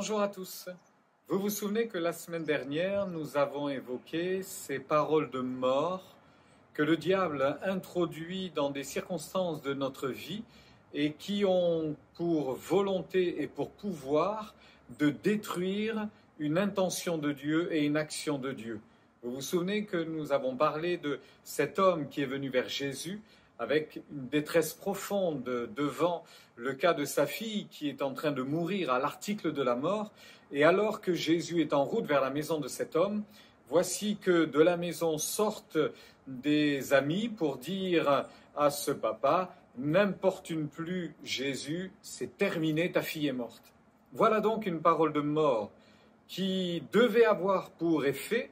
Bonjour à tous. Vous vous souvenez que la semaine dernière, nous avons évoqué ces paroles de mort que le diable introduit dans des circonstances de notre vie et qui ont pour volonté et pour pouvoir de détruire une intention de Dieu et une action de Dieu. Vous vous souvenez que nous avons parlé de cet homme qui est venu vers Jésus avec une détresse profonde devant le cas de sa fille qui est en train de mourir à l'article de la mort. Et alors que Jésus est en route vers la maison de cet homme, voici que de la maison sortent des amis pour dire à ce papa « N'importune plus Jésus, c'est terminé, ta fille est morte ». Voilà donc une parole de mort qui devait avoir pour effet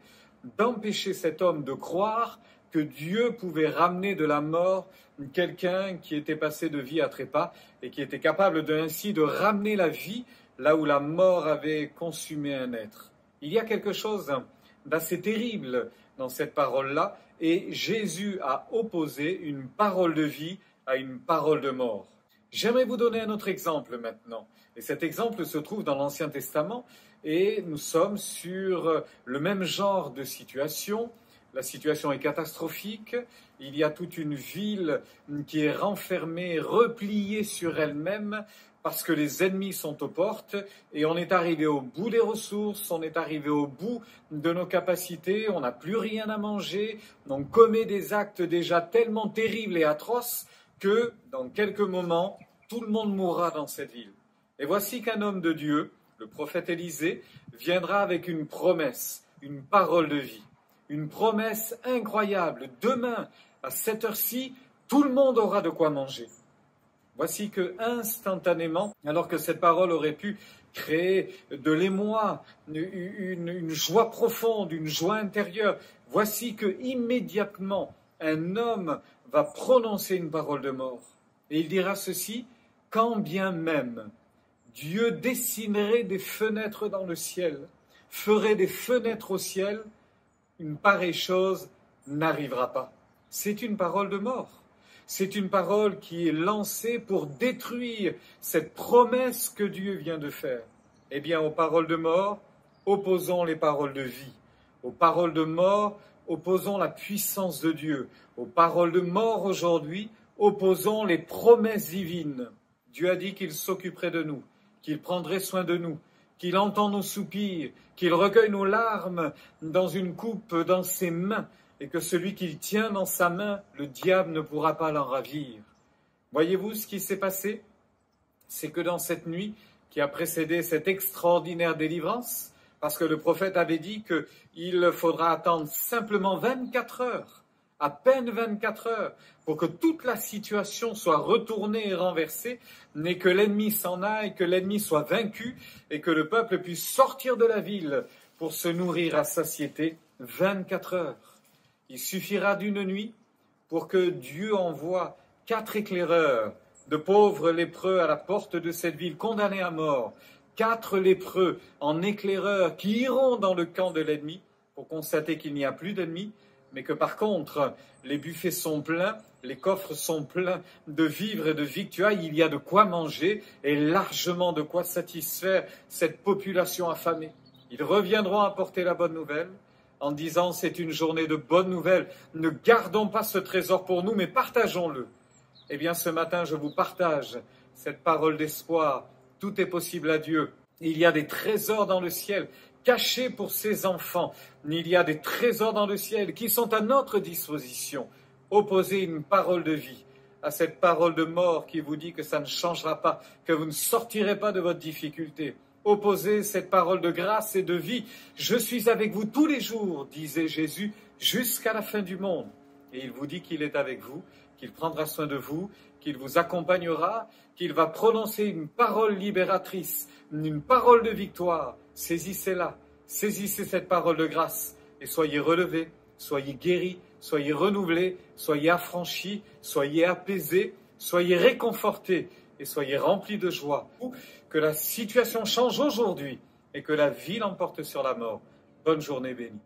d'empêcher cet homme de croire que Dieu pouvait ramener de la mort quelqu'un qui était passé de vie à trépas et qui était capable ainsi de ramener la vie là où la mort avait consumé un être. Il y a quelque chose d'assez terrible dans cette parole-là et Jésus a opposé une parole de vie à une parole de mort. J'aimerais vous donner un autre exemple maintenant. Et cet exemple se trouve dans l'Ancien Testament et nous sommes sur le même genre de situation. La situation est catastrophique, il y a toute une ville qui est renfermée, repliée sur elle-même parce que les ennemis sont aux portes et on est arrivé au bout des ressources, on est arrivé au bout de nos capacités, on n'a plus rien à manger, on commet des actes déjà tellement terribles et atroces que dans quelques moments, tout le monde mourra dans cette ville. Et voici qu'un homme de Dieu, le prophète Élisée, viendra avec une promesse, une parole de vie. Une promesse incroyable. Demain, à cette heure-ci, tout le monde aura de quoi manger. Voici que, instantanément, alors que cette parole aurait pu créer de l'émoi, une joie profonde, une joie intérieure, voici que, immédiatement, un homme va prononcer une parole de mort. Et il dira ceci, quand bien même Dieu dessinerait des fenêtres dans le ciel, ferait des fenêtres au ciel, une pareille chose n'arrivera pas. C'est une parole de mort. C'est une parole qui est lancée pour détruire cette promesse que Dieu vient de faire. Eh bien, aux paroles de mort, opposons les paroles de vie. Aux paroles de mort, opposons la puissance de Dieu. Aux paroles de mort aujourd'hui, opposons les promesses divines. Dieu a dit qu'il s'occuperait de nous, qu'il prendrait soin de nous, qu'il entend nos soupirs, qu'il recueille nos larmes dans une coupe dans ses mains, et que celui qu'il tient dans sa main, le diable ne pourra pas l'en ravir. Voyez-vous ce qui s'est passé? C'est que dans cette nuit qui a précédé cette extraordinaire délivrance, parce que le prophète avait dit qu'il faudra attendre simplement 24 heures, à peine 24 heures, pour que toute la situation soit retournée et renversée, mais que l'ennemi s'en aille, que l'ennemi soit vaincu et que le peuple puisse sortir de la ville pour se nourrir à satiété 24 heures. Il suffira d'une nuit pour que Dieu envoie 4 éclaireurs, de pauvres lépreux à la porte de cette ville condamnés à mort, 4 lépreux en éclaireurs qui iront dans le camp de l'ennemi pour constater qu'il n'y a plus d'ennemis, mais que par contre, les buffets sont pleins, les coffres sont pleins de vivres et de victuailles, il y a de quoi manger et largement de quoi satisfaire cette population affamée. Ils reviendront apporter la bonne nouvelle en disant c'est une journée de bonnes nouvelles, ne gardons pas ce trésor pour nous, mais partageons-le. Eh bien ce matin, je vous partage cette parole d'espoir, tout est possible à Dieu. Il y a des trésors dans le ciel, cachés pour ses enfants. Il y a des trésors dans le ciel qui sont à notre disposition. Opposez une parole de vie à cette parole de mort qui vous dit que ça ne changera pas, que vous ne sortirez pas de votre difficulté. Opposez cette parole de grâce et de vie. Je suis avec vous tous les jours, disait Jésus, jusqu'à la fin du monde. Et il vous dit qu'il est avec vous, qu'il prendra soin de vous, qu'il vous accompagnera, qu'il va prononcer une parole libératrice, une parole de victoire. Saisissez-la, saisissez cette parole de grâce et soyez relevés, soyez guéris, soyez renouvelés, soyez affranchis, soyez apaisés, soyez réconfortés et soyez remplis de joie. Que la situation change aujourd'hui et que la vie l'emporte sur la mort. Bonne journée bénie.